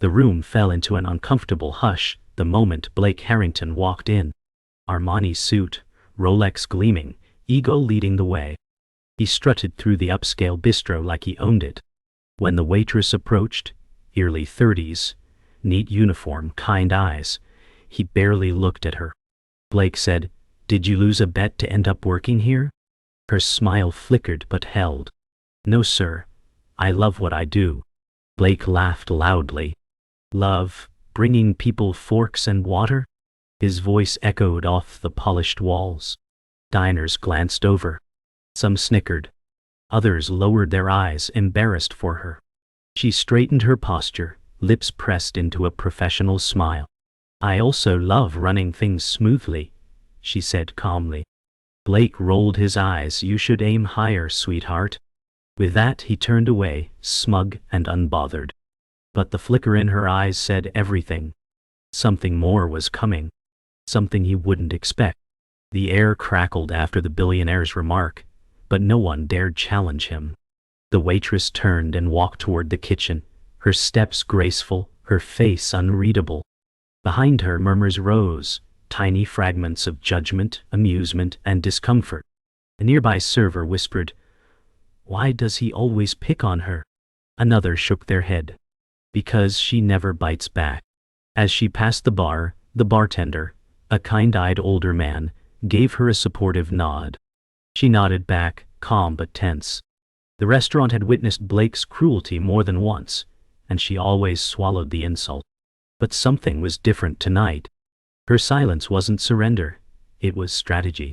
The room fell into an uncomfortable hush the moment Blake Harrington walked in. Armani suit, Rolex gleaming, ego leading the way. He strutted through the upscale bistro like he owned it. When the waitress approached, early 30s, neat uniform, kind eyes, he barely looked at her. Blake said, "Did you lose a bet to end up working here?" Her smile flickered but held. "No, sir. I love what I do." Blake laughed loudly. "Love, bringing people forks and water?" His voice echoed off the polished walls. Diners glanced over. Some snickered. Others lowered their eyes, embarrassed for her. She straightened her posture, lips pressed into a professional smile. "I also love running things smoothly," she said calmly. Blake rolled his eyes. "You should aim higher, sweetheart." With that he turned away, smug and unbothered. But the flicker in her eyes said everything. Something more was coming. Something he wouldn't expect. The air crackled after the billionaire's remark, but no one dared challenge him. The waitress turned and walked toward the kitchen, her steps graceful, her face unreadable. Behind her murmurs rose, tiny fragments of judgment, amusement, and discomfort. A nearby server whispered, "Why does he always pick on her?" Another shook their head. "Because she never bites back." As she passed the bar, the bartender, a kind-eyed older man, gave her a supportive nod. She nodded back, calm but tense. The restaurant had witnessed Blake's cruelty more than once, and she always swallowed the insult. But something was different tonight. Her silence wasn't surrender, it was strategy.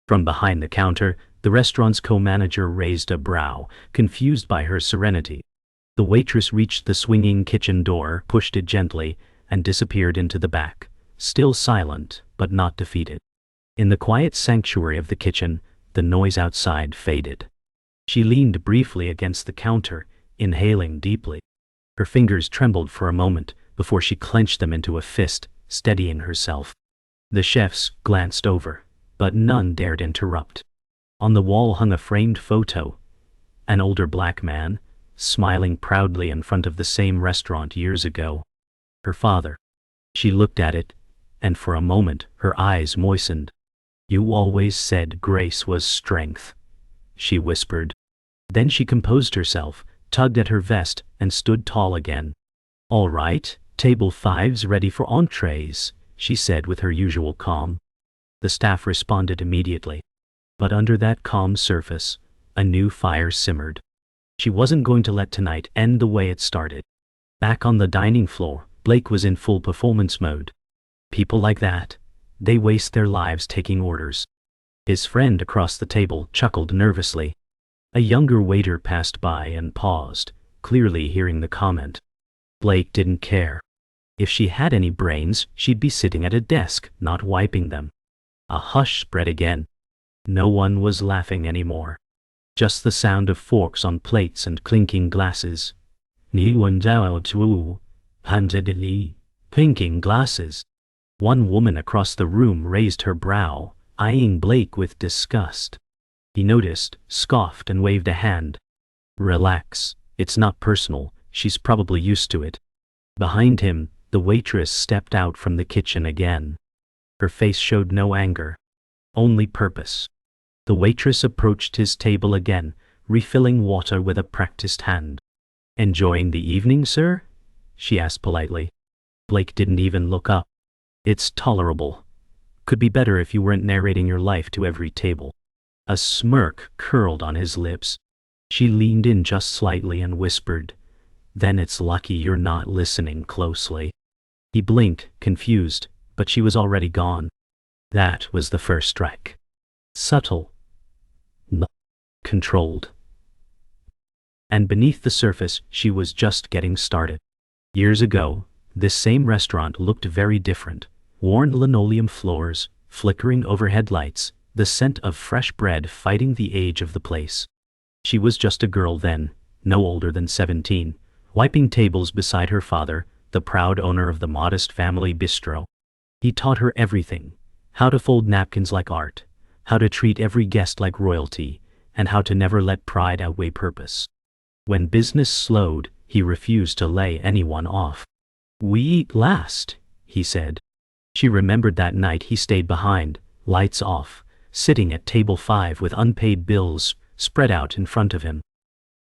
From behind the counter, the restaurant's co-manager raised a brow, confused by her serenity. The waitress reached the swinging kitchen door, pushed it gently, and disappeared into the back, still silent, but not defeated. In the quiet sanctuary of the kitchen, the noise outside faded. She leaned briefly against the counter, inhaling deeply. Her fingers trembled for a moment before she clenched them into a fist, steadying herself. The chefs glanced over, but none dared interrupt. On the wall hung a framed photo. An older black man, smiling proudly in front of the same restaurant years ago. Her father. She looked at it, and for a moment her eyes moistened. "You always said grace was strength," she whispered. Then she composed herself, tugged at her vest, and stood tall again. "All right, table 5's ready for entrees," she said with her usual calm. The staff responded immediately. But under that calm surface, a new fire simmered. She wasn't going to let tonight end the way it started. Back on the dining floor, Blake was in full performance mode. People like that, they waste their lives taking orders. His friend across the table chuckled nervously. A younger waiter passed by and paused, clearly hearing the comment. Blake didn't care. If she had any brains, she'd be sitting at a desk, not wiping them. A hush spread again. No one was laughing anymore. Just the sound of forks on plates and clinking glasses. Clinking glasses. One woman across the room raised her brow, eyeing Blake with disgust. He noticed, scoffed, and waved a hand. "Relax, it's not personal, she's probably used to it." Behind him, the waitress stepped out from the kitchen again. Her face showed no anger, only purpose. The waitress approached his table again, refilling water with a practiced hand. "Enjoying the evening, sir?" she asked politely. Blake didn't even look up. "It's tolerable. Could be better if you weren't narrating your life to every table." A smirk curled on his lips. She leaned in just slightly and whispered, "Then it's lucky you're not listening closely." He blinked, confused, but she was already gone. That was the first strike. Subtle. Controlled. And beneath the surface, she was just getting started. Years ago, this same restaurant looked very different. Worn linoleum floors, flickering overhead lights, the scent of fresh bread fighting the age of the place. She was just a girl then, no older than 17, wiping tables beside her father, the proud owner of the modest family bistro. He taught her everything: how to fold napkins like art, how to treat every guest like royalty, and how to never let pride outweigh purpose. When business slowed, he refused to lay anyone off. "We eat last," he said. She remembered that night he stayed behind, lights off, sitting at table 5 with unpaid bills spread out in front of him.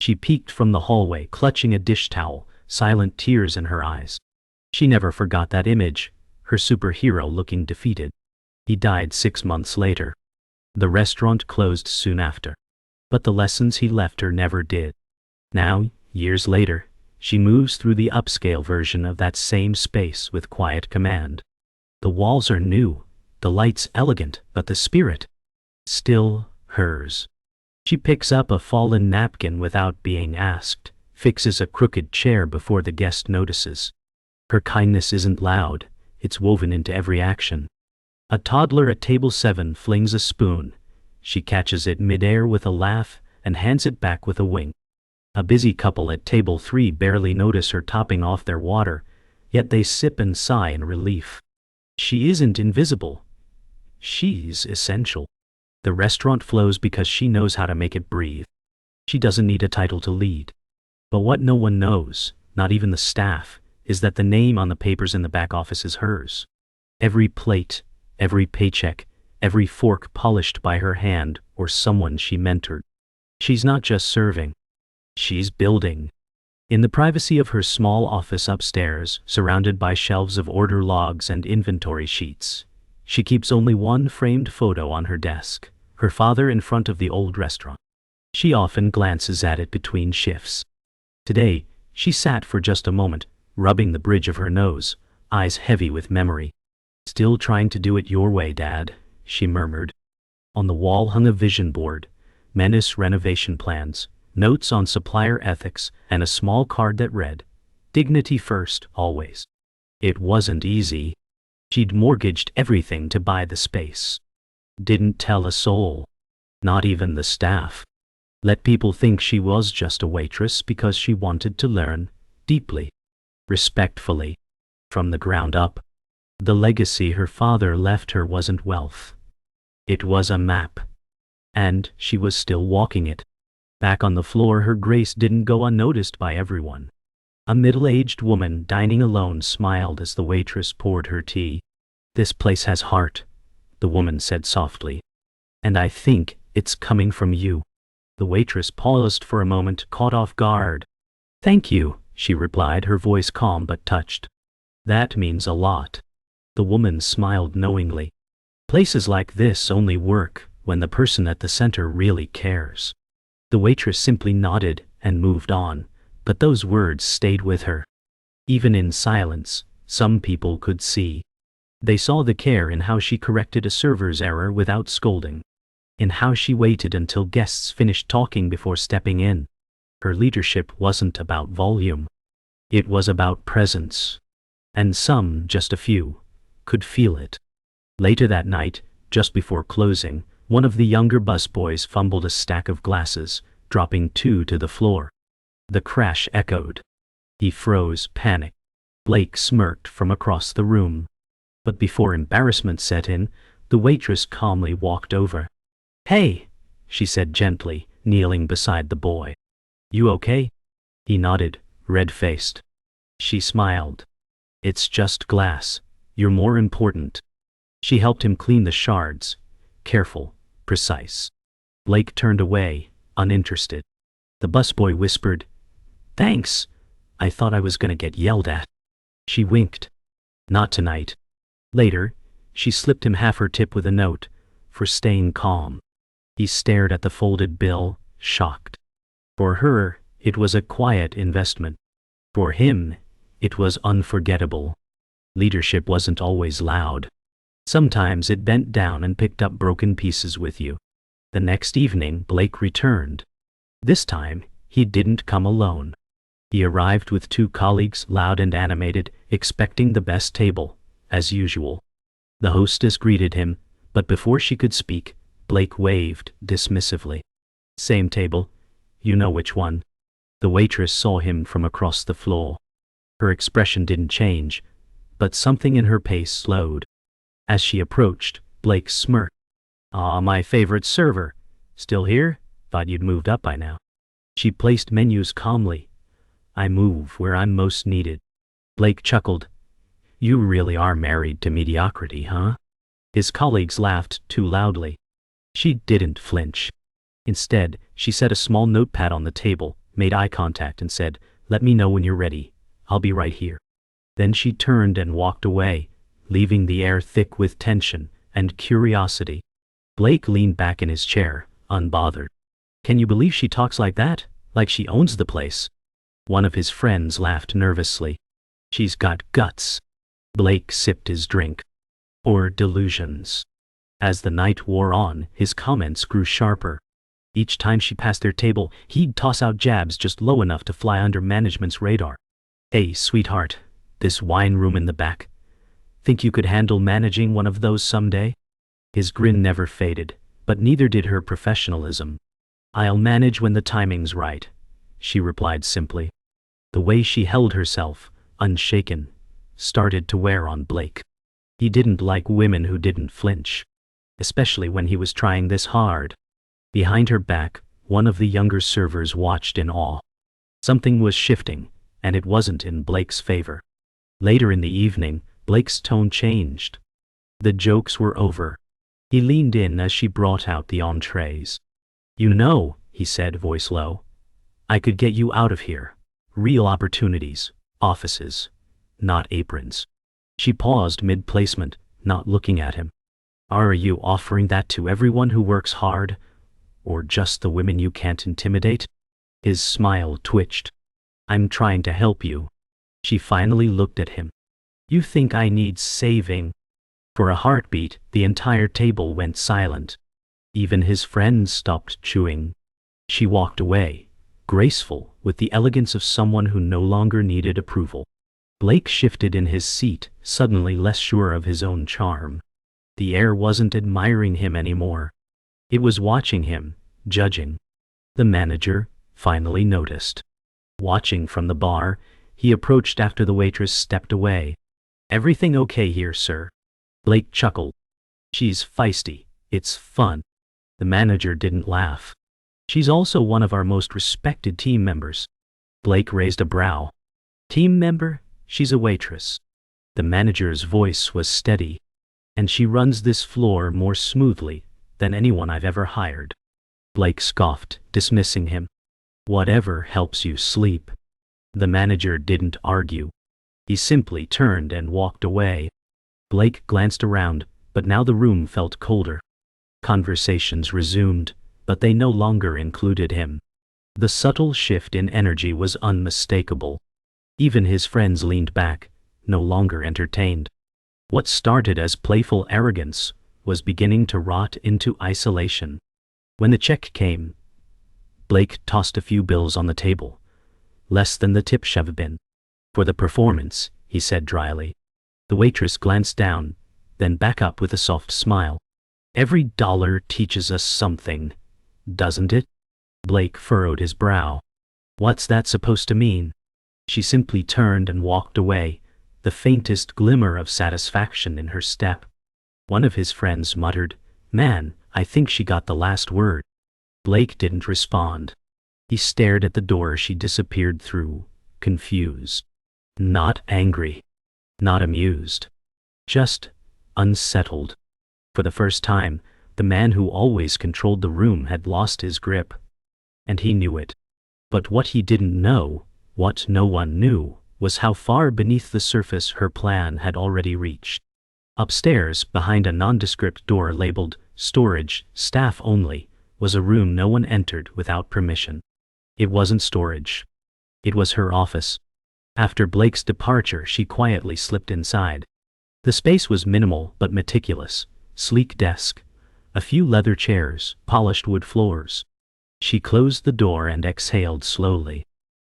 She peeked from the hallway, clutching a dish towel, silent tears in her eyes. She never forgot that image, her superhero looking defeated. He died 6 months later. The restaurant closed soon after. But the lessons he left her never did. Now, years later, she moves through the upscale version of that same space with quiet command. The walls are new, the lights elegant, but the spirit, still hers. She picks up a fallen napkin without being asked, fixes a crooked chair before the guest notices. Her kindness isn't loud, it's woven into every action. A toddler at table 7 flings a spoon. She catches it midair with a laugh and hands it back with a wink. A busy couple at table 3 barely notice her topping off their water, yet they sip and sigh in relief. She isn't invisible. She's essential. The restaurant flows because she knows how to make it breathe. She doesn't need a title to lead. But what no one knows, not even the staff, is that the name on the papers in the back office is hers. Every plate, every paycheck, every fork polished by her hand or someone she mentored. She's not just serving. She's building. In the privacy of her small office upstairs, surrounded by shelves of order logs and inventory sheets, she keeps only one framed photo on her desk, her father in front of the old restaurant. She often glances at it between shifts. Today, she sat for just a moment, rubbing the bridge of her nose, eyes heavy with memory. "Still trying to do it your way, Dad," she murmured. On the wall hung a vision board, menace renovation plans, notes on supplier ethics, and a small card that read, "Dignity first, always." It wasn't easy. She'd mortgaged everything to buy the space. Didn't tell a soul. Not even the staff. Let people think she was just a waitress because she wanted to learn, deeply, respectfully, from the ground up. The legacy her father left her wasn't wealth. It was a map. And she was still walking it. Back on the floor, her grace didn't go unnoticed by everyone. A middle-aged woman dining alone smiled as the waitress poured her tea. "This place has heart," the woman said softly. "And I think it's coming from you." The waitress paused for a moment, caught off guard. "Thank you," she replied, her voice calm but touched. "That means a lot." The woman smiled knowingly. Places like this only work when the person at the center really cares. The waitress simply nodded and moved on, but those words stayed with her. Even in silence, some people could see. They saw the care in how she corrected a server's error without scolding, in how she waited until guests finished talking before stepping in. Her leadership wasn't about volume. It was about presence. And some, just a few, could feel it. Later that night, just before closing, one of the younger busboys fumbled a stack of glasses, dropping 2 to the floor. The crash echoed. He froze, panicked. Blake smirked from across the room. But before embarrassment set in, the waitress calmly walked over. "Hey," she said gently, kneeling beside the boy. "You okay?" He nodded, red-faced. She smiled. "It's just glass. You're more important." She helped him clean the shards, careful, precise. Blake turned away, uninterested. The busboy whispered, "Thanks. I thought I was gonna get yelled at." She winked. "Not tonight." Later, she slipped him half her tip with a note, for staying calm. He stared at the folded bill, shocked. For her, it was a quiet investment. For him, it was unforgettable. Leadership wasn't always loud. Sometimes it bent down and picked up broken pieces with you. The next evening, Blake returned. This time, he didn't come alone. He arrived with 2 colleagues, loud and animated, expecting the best table, as usual. The hostess greeted him, but before she could speak, Blake waved dismissively. "Same table. You know which one." The waitress saw him from across the floor. Her expression didn't change, but something in her pace slowed. As she approached, Blake smirked. "Ah, my favorite server. Still here? Thought you'd moved up by now." She placed menus calmly. "I move where I'm most needed." Blake chuckled. You really are married to mediocrity, huh? His colleagues laughed too loudly. She didn't flinch. Instead, she set a small notepad on the table, made eye contact and said, "Let me know when you're ready. I'll be right here." Then she turned and walked away, leaving the air thick with tension and curiosity. Blake leaned back in his chair, unbothered. Can you believe she talks like that? Like she owns the place? One of his friends laughed nervously. She's got guts. Blake sipped his drink. Or delusions. As the night wore on, his comments grew sharper. Each time she passed their table, he'd toss out jabs just low enough to fly under management's radar. "Hey, sweetheart, this wine room in the back. Think you could handle managing one of those someday?" His grin never faded, but neither did her professionalism. "I'll manage when the timing's right," she replied simply. The way she held herself, unshaken, started to wear on Blake. He didn't like women who didn't flinch, especially when he was trying this hard. Behind her back, one of the younger servers watched in awe. Something was shifting, and it wasn't in Blake's favor. Later in the evening, Blake's tone changed. The jokes were over. He leaned in as she brought out the entrees. "You know," he said, voice low, "I could get you out of here. Real opportunities, offices, not aprons." She paused mid-placement, not looking at him. "Are you offering that to everyone who works hard, or just the women you can't intimidate?" His smile twitched. "I'm trying to help you." She finally looked at him. "You think I need saving?" For a heartbeat, the entire table went silent. Even his friends stopped chewing. She walked away, graceful, with the elegance of someone who no longer needed approval. Blake shifted in his seat, suddenly less sure of his own charm. The air wasn't admiring him anymore. It was watching him, judging. The manager finally noticed. Watching from the bar, he approached after the waitress stepped away. "Everything okay here, sir?" Blake chuckled. "She's feisty. It's fun." The manager didn't laugh. "She's also one of our most respected team members." Blake raised a brow. "Team member? She's a waitress." The manager's voice was steady. "And she runs this floor more smoothly than anyone I've ever hired." Blake scoffed, dismissing him. "Whatever helps you sleep." The manager didn't argue. He simply turned and walked away. Blake glanced around, but now the room felt colder. Conversations resumed, but they no longer included him. The subtle shift in energy was unmistakable. Even his friends leaned back, no longer entertained. What started as playful arrogance was beginning to rot into isolation. When the check came, Blake tossed a few bills on the table. "Less than the tip should have been." "For the performance," he said dryly. The waitress glanced down, then back up with a soft smile. "Every dollar teaches us something, doesn't it?" Blake furrowed his brow. "What's that supposed to mean?" She simply turned and walked away, the faintest glimmer of satisfaction in her step. One of his friends muttered, "Man, I think she got the last word." Blake didn't respond. He stared at the door she disappeared through, confused. Not angry. Not amused. Just unsettled. For the first time, the man who always controlled the room had lost his grip. And he knew it. But what he didn't know, what no one knew, was how far beneath the surface her plan had already reached. Upstairs, behind a nondescript door labeled "Storage, Staff Only," was a room no one entered without permission. It wasn't storage. It was her office. After Blake's departure, she quietly slipped inside. The space was minimal but meticulous. Sleek desk, a few leather chairs, polished wood floors. She closed the door and exhaled slowly.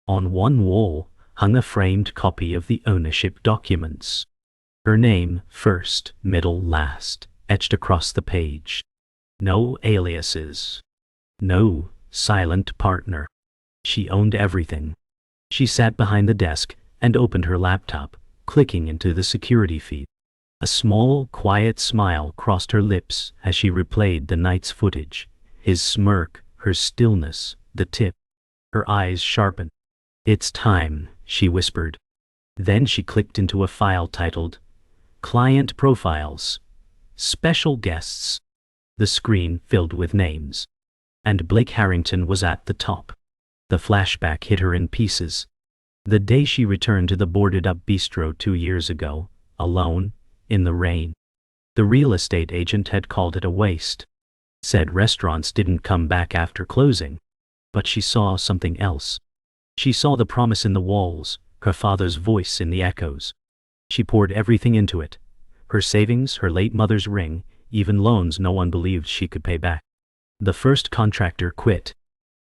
On one wall hung a framed copy of the ownership documents. Her name, first, middle, last, etched across the page. No aliases. No silent partner. She owned everything. She sat behind the desk and opened her laptop, clicking into the security feed. A small, quiet smile crossed her lips as she replayed the night's footage. His smirk, her stillness, the tip. Her eyes sharpened. "It's time," she whispered. Then she clicked into a file titled, Client Profiles, Special Guests. The screen filled with names. And Blake Harrington was at the top. The flashback hit her in pieces. The day she returned to the boarded-up bistro 2 years ago, alone, in the rain. The real estate agent had called it a waste. Said restaurants didn't come back after closing. But she saw something else. She saw the promise in the walls, her father's voice in the echoes. She poured everything into it. Her savings, her late mother's ring, even loans no one believed she could pay back. The first contractor quit.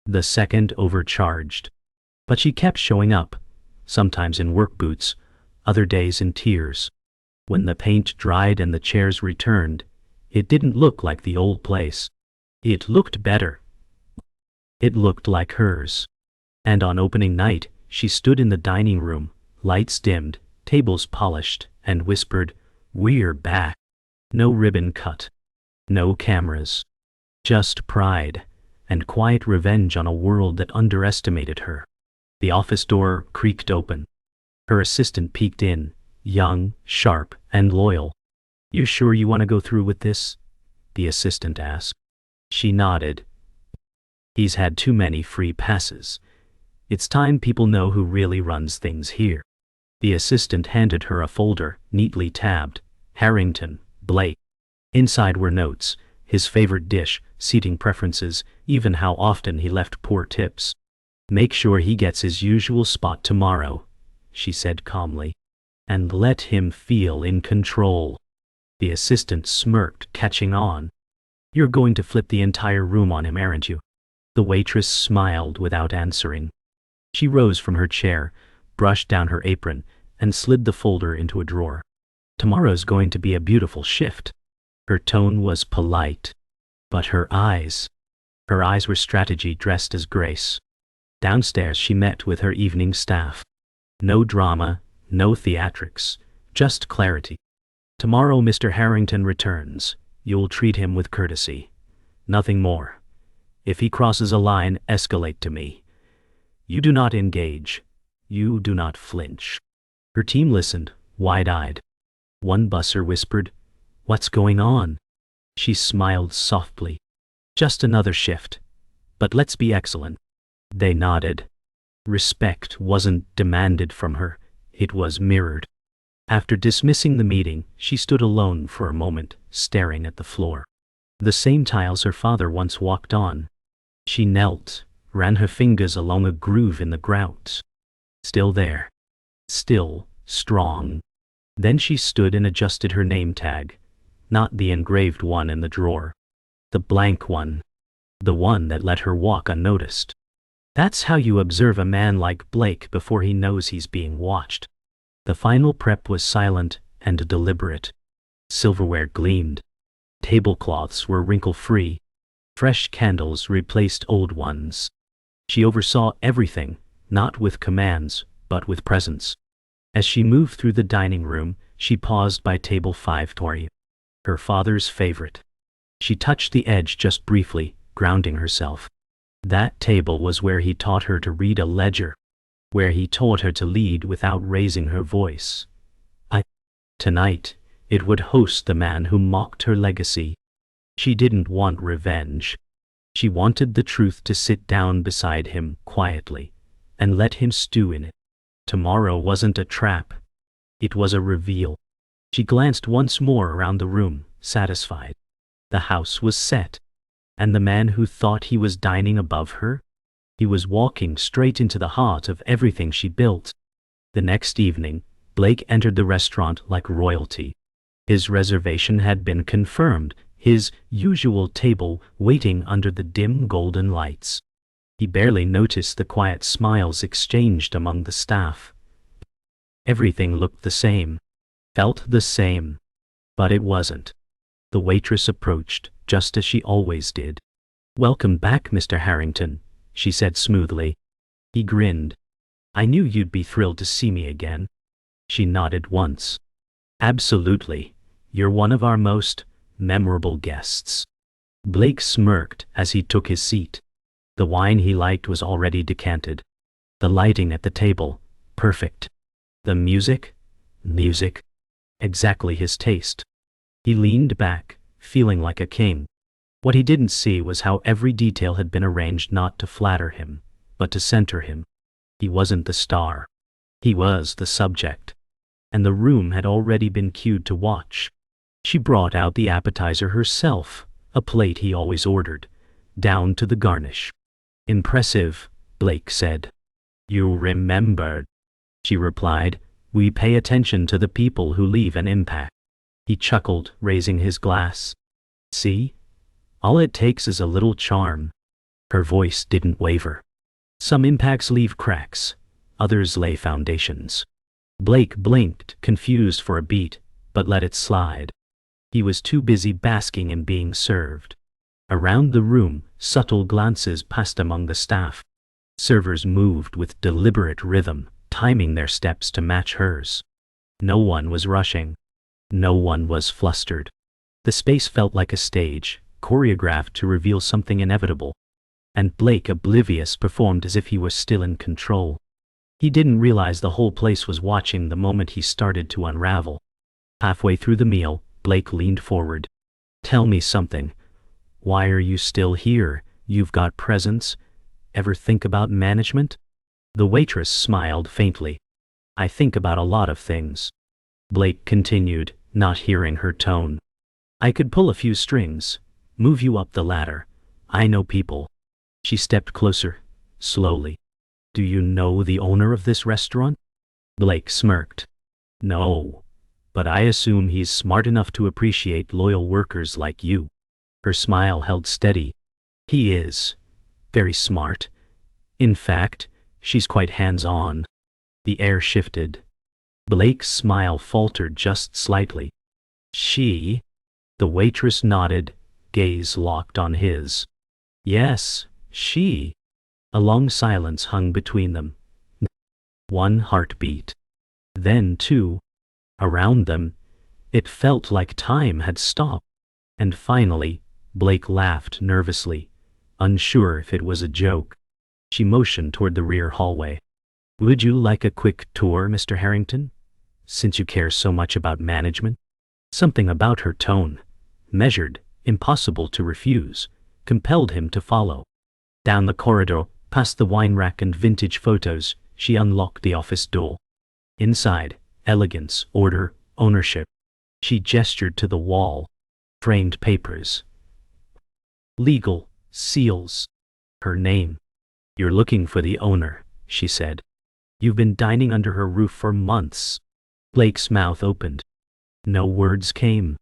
The second overcharged. But she kept showing up, sometimes in work boots, other days in tears. When the paint dried and the chairs returned, it didn't look like the old place. It looked better. It looked like hers. And on opening night, she stood in the dining room, lights dimmed, tables polished, and whispered, "We're back." No ribbon cut. No cameras. Just pride, and quiet revenge on a world that underestimated her. The office door creaked open. Her assistant peeked in, young, sharp, and loyal. "You sure you want to go through with this?" the assistant asked. She nodded. "He's had too many free passes. It's time people know who really runs things here." The assistant handed her a folder, neatly tabbed, Harrington, Blake. Inside were notes, his favorite dish, seating preferences, even how often he left poor tips. "Make sure he gets his usual spot tomorrow," she said calmly. "And let him feel in control." The assistant smirked, catching on. "You're going to flip the entire room on him, aren't you?" The waitress smiled without answering. She rose from her chair, brushed down her apron, and slid the folder into a drawer. "Tomorrow's going to be a beautiful shift." Her tone was polite. But her eyes were strategy dressed as grace. Downstairs she met with her evening staff. No drama, no theatrics, just clarity. "Tomorrow Mr. Harrington returns. You'll treat him with courtesy. Nothing more. If he crosses a line, escalate to me. You do not engage. You do not flinch." Her team listened, wide-eyed. One busser whispered, "What's going on?" She smiled softly. "Just another shift. But let's be excellent." They nodded. Respect wasn't demanded from her, it was mirrored. After dismissing the meeting, she stood alone for a moment, staring at the floor. The same tiles her father once walked on. She knelt, ran her fingers along a groove in the grout. Still there. Still strong. Then she stood and adjusted her name tag. Not the engraved one in the drawer. The blank one. The one that let her walk unnoticed. That's how you observe a man like Blake before he knows he's being watched. The final prep was silent and deliberate. Silverware gleamed. Tablecloths were wrinkle-free. Fresh candles replaced old ones. She oversaw everything, not with commands, but with presence. As she moved through the dining room, she paused by table 5, her father's favorite. She touched the edge just briefly, grounding herself. That table was where he taught her to read a ledger, where he taught her to lead without raising her voice. Tonight, it would host the man who mocked her legacy. She didn't want revenge. She wanted the truth to sit down beside him quietly and let him stew in it. Tomorrow wasn't a trap. It was a reveal. She glanced once more around the room, satisfied. The house was set. And the man who thought he was dining above her? He was walking straight into the heart of everything she built. The next evening, Blake entered the restaurant like royalty. His reservation had been confirmed, his usual table waiting under the dim golden lights. He barely noticed the quiet smiles exchanged among the staff. Everything looked the same, felt the same, but it wasn't. The waitress approached, just as she always did. "Welcome back, Mr. Harrington," she said smoothly. He grinned. "I knew you'd be thrilled to see me again." She nodded once. "Absolutely. You're one of our most memorable guests." Blake smirked as he took his seat. The wine he liked was already decanted. The lighting at the table, perfect. The music? Music. Exactly his taste. He leaned back, feeling like a king. What he didn't see was how every detail had been arranged not to flatter him, but to center him. He wasn't the star. He was the subject. And the room had already been cued to watch. She brought out the appetizer herself, a plate he always ordered, down to the garnish. Impressive, Blake said. You remembered. She replied, we pay attention to the people who leave an impact. He chuckled, raising his glass. See? All it takes is a little charm. Her voice didn't waver. Some impacts leave cracks, others lay foundations. Blake blinked, confused for a beat, but let it slide. He was too busy basking in being served. Around the room, subtle glances passed among the staff. Servers moved with deliberate rhythm, timing their steps to match hers. No one was rushing. No one was flustered. The space felt like a stage, choreographed to reveal something inevitable. And Blake, oblivious, performed as if he was still in control. He didn't realize the whole place was watching the moment he started to unravel. Halfway through the meal, Blake leaned forward. Tell me something. Why are you still here? You've got presence. Ever think about management? The waitress smiled faintly. I think about a lot of things. Blake continued, not hearing her tone. I could pull a few strings, move you up the ladder. I know people. She stepped closer, slowly. Do you know the owner of this restaurant? Blake smirked. No, but I assume he's smart enough to appreciate loyal workers like you. Her smile held steady. He is. Very smart. In fact, she's quite hands-on. The air shifted. Blake's smile faltered just slightly. She? The waitress nodded, gaze locked on his. Yes, she. A long silence hung between them. One heartbeat. Then two. Around them, it felt like time had stopped. And finally, Blake laughed nervously, unsure if it was a joke. She motioned toward the rear hallway. Would you like a quick tour, Mr. Harrington? Since you care so much about management? Something about her tone, measured, impossible to refuse, compelled him to follow. Down the corridor, past the wine rack and vintage photos, she unlocked the office door. Inside, elegance, order, ownership. She gestured to the wall. Framed papers. Legal, seals. Her name. You're looking for the owner, she said. You've been dining under her roof for months. Blake's mouth opened. No words came.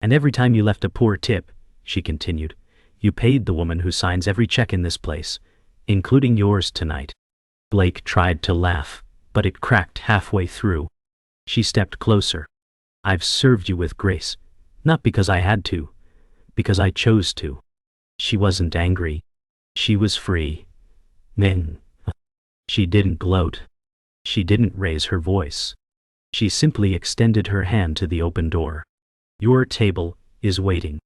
And every time you left a poor tip, she continued, you paid the woman who signs every check in this place, including yours tonight. Blake tried to laugh, but it cracked halfway through. She stepped closer. I've served you with grace, not because I had to, because I chose to. She wasn't angry. She was free. Then, she didn't gloat. She didn't raise her voice. She simply extended her hand to the open door. Your table is waiting.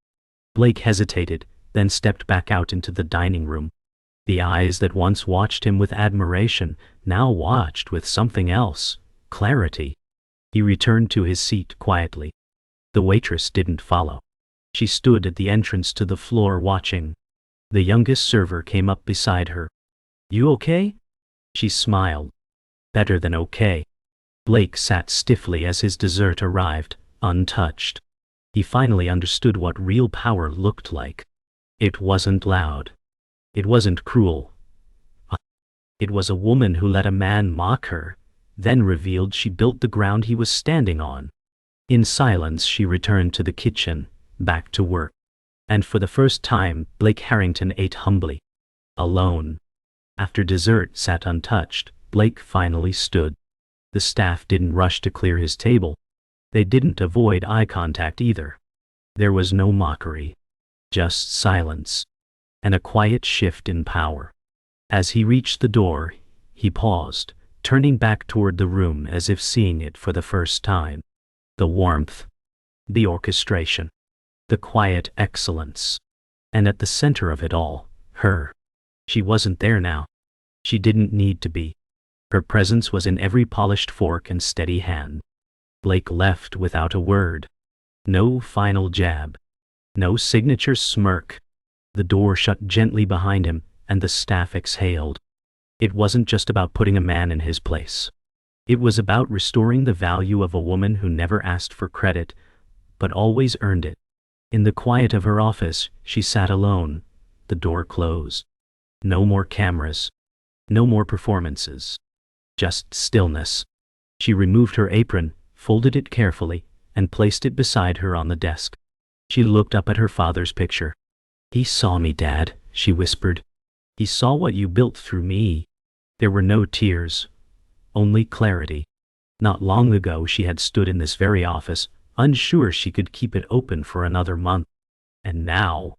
Blake hesitated, then stepped back out into the dining room. The eyes that once watched him with admiration now watched with something else, clarity. He returned to his seat quietly. The waitress didn't follow. She stood at the entrance to the floor watching. The youngest server came up beside her. You okay? She smiled. Better than okay. Blake sat stiffly as his dessert arrived, untouched. He finally understood what real power looked like. It wasn't loud. It wasn't cruel. It was a woman who let a man mock her, then revealed she built the ground he was standing on. In silence she returned to the kitchen, back to work. And for the first time, Blake Harrington ate humbly. Alone. After dessert sat untouched, Blake finally stood. The staff didn't rush to clear his table. They didn't avoid eye contact either. There was no mockery. Just silence. And a quiet shift in power. As he reached the door, he paused, turning back toward the room as if seeing it for the first time. The warmth. The orchestration. The quiet excellence. And at the center of it all, her. She wasn't there now. She didn't need to be. Her presence was in every polished fork and steady hand. Blake left without a word. No final jab. No signature smirk. The door shut gently behind him, and the staff exhaled. It wasn't just about putting a man in his place. It was about restoring the value of a woman who never asked for credit, but always earned it. In the quiet of her office, she sat alone, the door closed. No more cameras. No more performances. Just stillness. She removed her apron, folded it carefully, and placed it beside her on the desk. She looked up at her father's picture. "He saw me, Dad," she whispered. "He saw what you built through me." There were no tears, only clarity. Not long ago she had stood in this very office, unsure she could keep it open for another month. And now,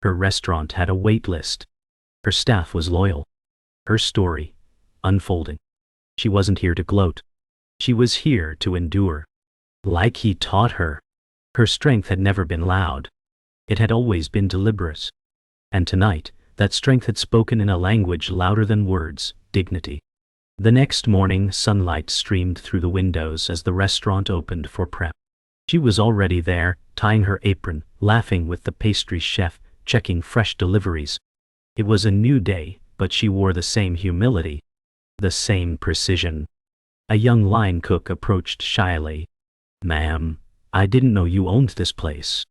her restaurant had a wait list. Her staff was loyal. Her story, unfolding. She wasn't here to gloat. She was here to endure. Like he taught her. Her strength had never been loud. It had always been deliberate. And tonight, that strength had spoken in a language louder than words, dignity. The next morning, sunlight streamed through the windows as the restaurant opened for prep. She was already there, tying her apron, laughing with the pastry chef, checking fresh deliveries. It was a new day, but she wore the same humility, the same precision. A young line cook approached shyly. "Ma'am, I didn't know you owned this place."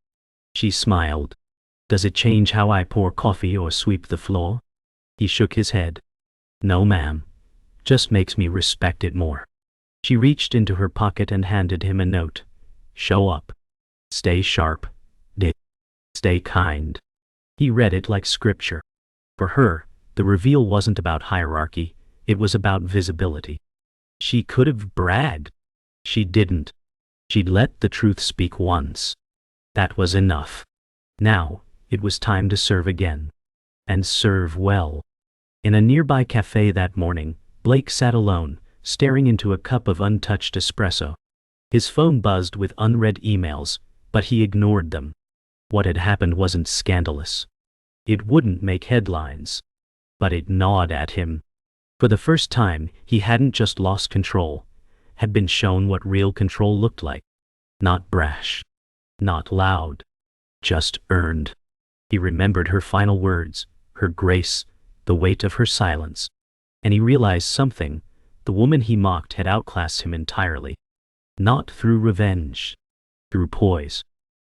She smiled. "Does it change how I pour coffee or sweep the floor?" He shook his head. "No, ma'am. Just makes me respect it more." She reached into her pocket and handed him a note. "Show up. Stay sharp. Stay kind." He read it like scripture. For her, the reveal wasn't about hierarchy, it was about visibility. She could have bragged. She didn't. She'd let the truth speak once. That was enough. Now, it was time to serve again. And serve well. In a nearby cafe that morning, Blake sat alone, staring into a cup of untouched espresso. His phone buzzed with unread emails, but he ignored them. What had happened wasn't scandalous. It wouldn't make headlines. But it gnawed at him. For the first time, he hadn't just lost control, had been shown what real control looked like. Not brash. Not loud. Just earned. He remembered her final words, her grace, the weight of her silence. And he realized something. The woman he mocked had outclassed him entirely. Not through revenge. Through poise.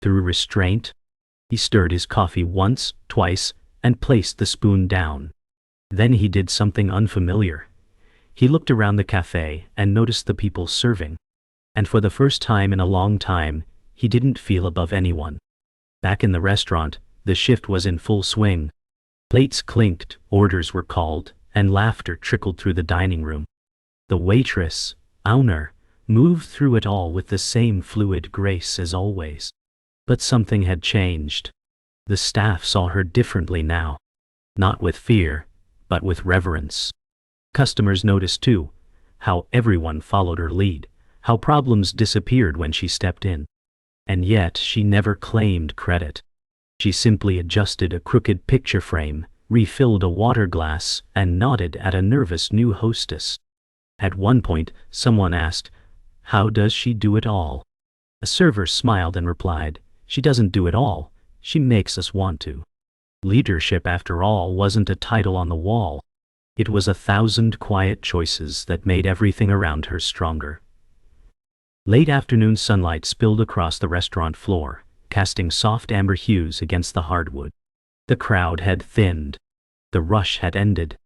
Through restraint. He stirred his coffee once, twice, and placed the spoon down. Then he did something unfamiliar. He looked around the cafe and noticed the people serving. And for the first time in a long time, he didn't feel above anyone. Back in the restaurant, the shift was in full swing. Plates clinked, orders were called, and laughter trickled through the dining room. The waitress, owner, moved through it all with the same fluid grace as always. But something had changed. The staff saw her differently now. Not with fear, but with reverence. Customers noticed too, how everyone followed her lead, how problems disappeared when she stepped in. And yet she never claimed credit. She simply adjusted a crooked picture frame, refilled a water glass, and nodded at a nervous new hostess. At one point, someone asked, "How does she do it all?" A server smiled and replied, "She doesn't do it all, she makes us want to." Leadership, after all, wasn't a title on the wall. It was 1,000 quiet choices that made everything around her stronger. Late afternoon sunlight spilled across the restaurant floor, casting soft amber hues against the hardwood. The crowd had thinned. The rush had ended.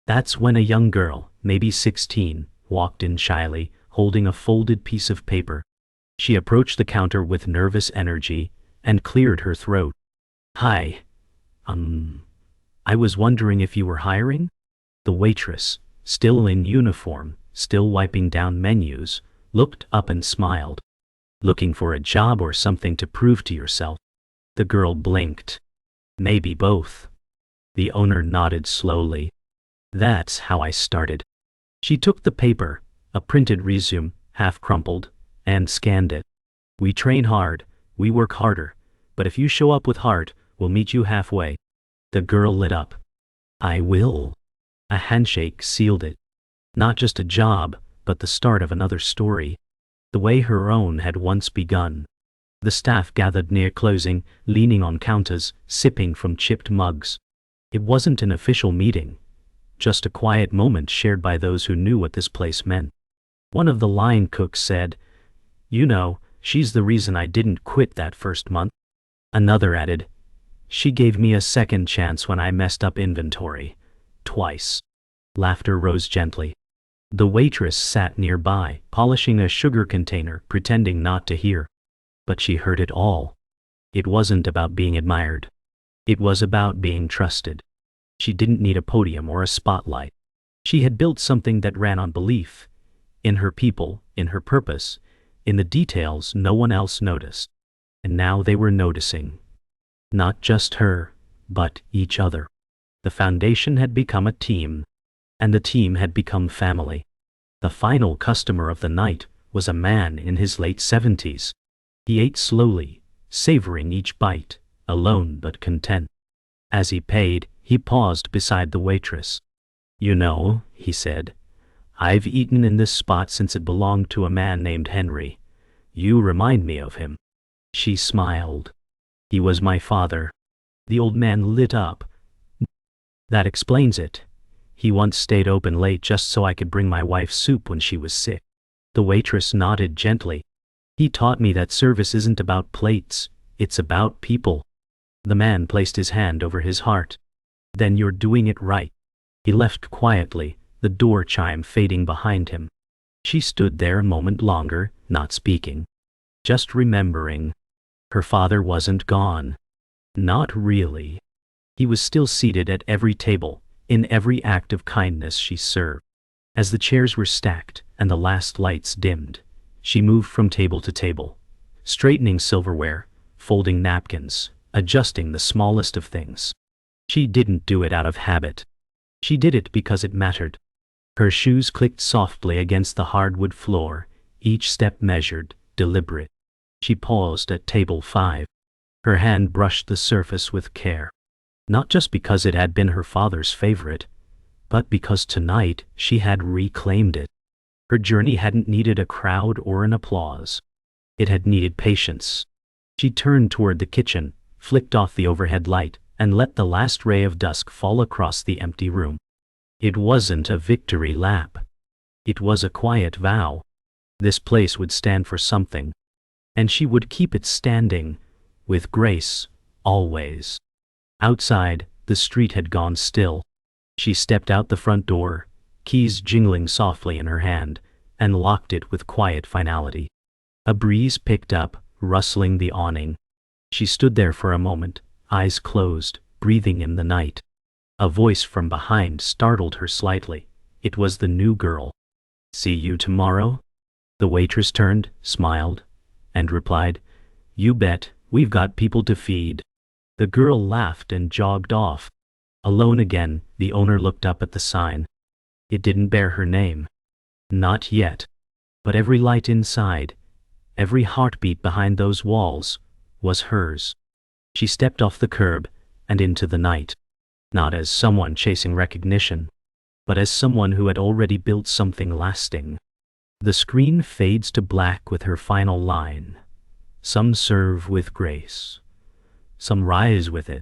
That's when a young girl, maybe 16, walked in shyly, holding a folded piece of paper. She approached the counter with nervous energy and cleared her throat. "Hi. I was wondering if you were hiring?" The waitress, still in uniform, still wiping down menus, looked up and smiled. "Looking for a job or something to prove to yourself?" The girl blinked. "Maybe both." The owner nodded slowly. "That's how I started." She took the paper, a printed resume, half crumpled, and scanned it. "We train hard, we work harder, but if you show up with heart, we'll meet you halfway." The girl lit up. "I will." A handshake sealed it. Not just a job, but the start of another story, the way her own had once begun. The staff gathered near closing, leaning on counters, sipping from chipped mugs. It wasn't an official meeting, just a quiet moment shared by those who knew what this place meant. One of the line cooks said, "You know, she's the reason I didn't quit that first month." Another added, "She gave me a second chance when I messed up inventory. Twice." Laughter rose gently. The waitress sat nearby, polishing a sugar container, pretending not to hear. But she heard it all. It wasn't about being admired. It was about being trusted. She didn't need a podium or a spotlight. She had built something that ran on belief, in her people, in her purpose, in the details no one else noticed. And now they were noticing. Not just her, but each other. The foundation had become a team, and the team had become family. The final customer of the night was a man in his late 70s. He ate slowly, savoring each bite, alone but content. As he paid, he paused beside the waitress. "You know," he said, "I've eaten in this spot since it belonged to a man named Henry. You remind me of him." She smiled. "He was my father." The old man lit up. "That explains it. He once stayed open late just so I could bring my wife soup when she was sick." The waitress nodded gently. "He taught me that service isn't about plates, it's about people." The man placed his hand over his heart. "Then you're doing it right." He left quietly, the door chime fading behind him. She stood there a moment longer, not speaking, just remembering. Her father wasn't gone. Not really. He was still seated at every table, in every act of kindness she served. As the chairs were stacked and the last lights dimmed, she moved from table to table, straightening silverware, folding napkins, adjusting the smallest of things. She didn't do it out of habit. She did it because it mattered. Her shoes clicked softly against the hardwood floor, each step measured, deliberate. She paused at table 5. Her hand brushed the surface with care. Not just because it had been her father's favorite, but because tonight she had reclaimed it. Her journey hadn't needed a crowd or an applause. It had needed patience. She turned toward the kitchen, flicked off the overhead light, and let the last ray of dusk fall across the empty room. It wasn't a victory lap. It was a quiet vow. This place would stand for something, and she would keep it standing, with grace, always. Outside, the street had gone still. She stepped out the front door, keys jingling softly in her hand, and locked it with quiet finality. A breeze picked up, rustling the awning. She stood there for a moment, eyes closed, breathing in the night. A voice from behind startled her slightly. It was the new girl. "See you tomorrow?" The waitress turned, smiled, and replied, "You bet, we've got people to feed." The girl laughed and jogged off. Alone again, the owner looked up at the sign. It didn't bear her name. Not yet. But every light inside, every heartbeat behind those walls, was hers. She stepped off the curb and into the night. Not as someone chasing recognition, but as someone who had already built something lasting. The screen fades to black with her final line. Some serve with grace. Some rise with it.